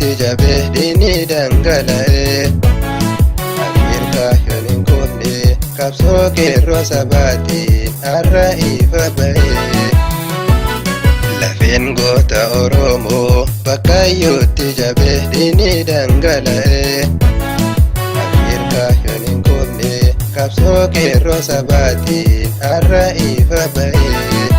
kaayyootti jabee diinni dhangala'ee Ameerikaa yoon hin koofne qabsoo qeerroo sabaatiin har'a ifa ba'ee Lafeen goota Oromoo kaayyootti jabee diinni dhangala'ee Ameerikaa yoon hin koofne qabsoo qeerroo sabaatiin har'a ifa ba'ee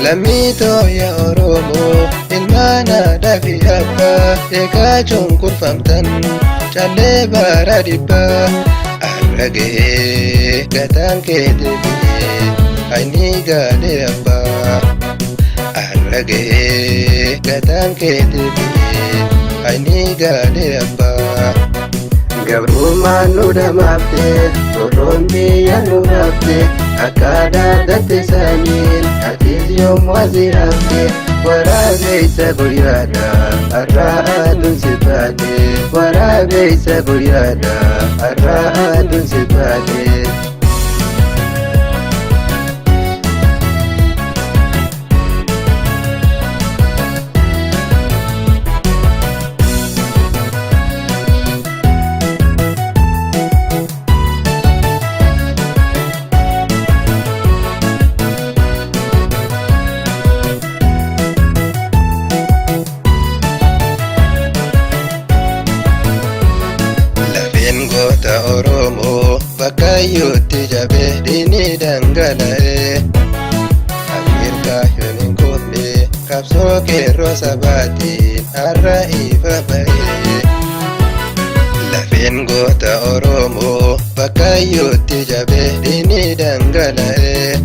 Lammii ya Oromoo ilmaan aadaa fi abbaa eegaa cunqurfamtan callee bara dhibbaa har'a gahee gataan kee deebi'ee hayni gaadhee abbaa har'a gahee gataan kee deebi'ee hayni gaadhee abbaa Gabrummaan nu dhamaaftee Oromoon biyya nu raaftee akka daadhatte saniin atis yommuu asii hafte waraabeysa guyyaadha har'a aduun si baate waraabeysa guyyaadha har'a aduun si baate Goota Oromoo kaayyootti jabee diinni dhangala'ee Ameerikaa yoon hin koofne qabsoo qeerroo sabaatiin har'a ifa ba'ee Lafeen goota Oromoo kaayyootti jabee diinni dhangala'ee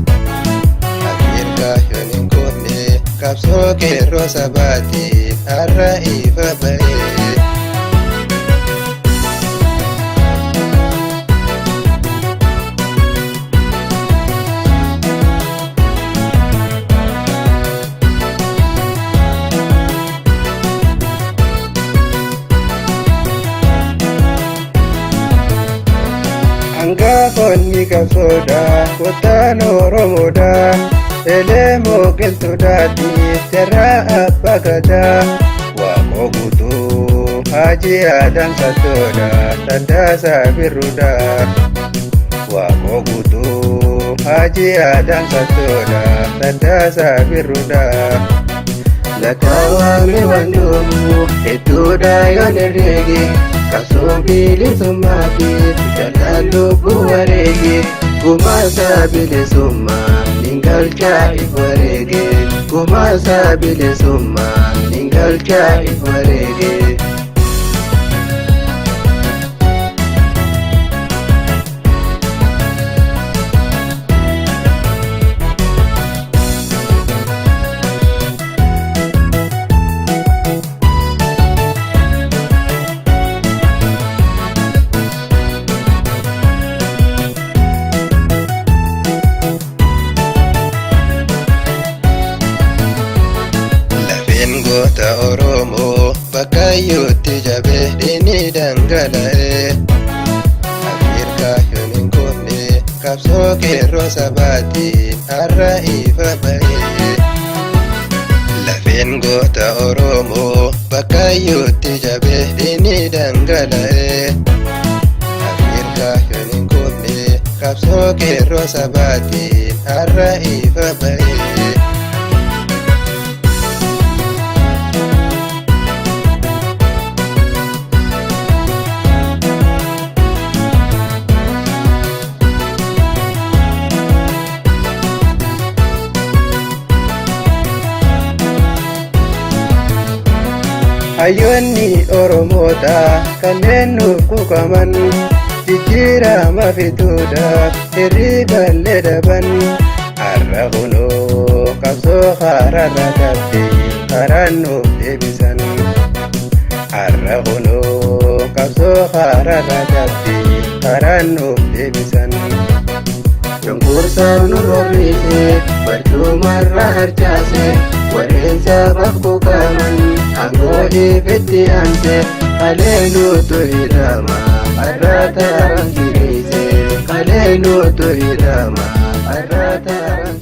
Ameerikaa yoon hin koofne qabsoo qeerroo sabaatiin har'a ifa ba'ee Hangafoonni qabsoodha kottaan Oromoodha elemoo qilxuudhaatiif jarraa abbaa gadaa waamoo guutuu Haji Adam Sattoodha Taddaasaa Birruudha waamoo guutuu Haji Adam Sattoodha Taddaasaa Birruudha Lakkaawwame wanduumu hedduudha yoon herreege Qabsoo bilisummaatiif jalaan lubbuu wareege Gumaasaa bilisummaa ningalchaa if wareege Gumaasaa bilisummaa ningalchaa if wareege Goota Oromoo kaayyootti jabee diinni dhangala'ee Ameerikaa yoon hin koofne qabsoo qeerroo sabaatiin har'a ifa ba'ee Lafeen goota Oromoo kaayyootti jabee diinni dhangala'ee Ameerikaa yoon hin koofne qabsoo qeerroo sabaatiin har'a ifa ba'ee Hayyoonni Oromoodha kanneen nuuf quuqaman jijjiirama fiduudhaaf hirriiballee dhaban har'a kunoo qabsoo haraarra dhabde karaan nuuf deebisan har'a kunoo qabsoo haraarra dhabde karaan nuuf deebisan Cunqursaan nu roobise barcumarra harcaase warreen sabaaf quuqaman angoo ifetti aanse kaleenuutu hidhama arraata aramsiise kaleenuutu hidhama arraata aramsiise.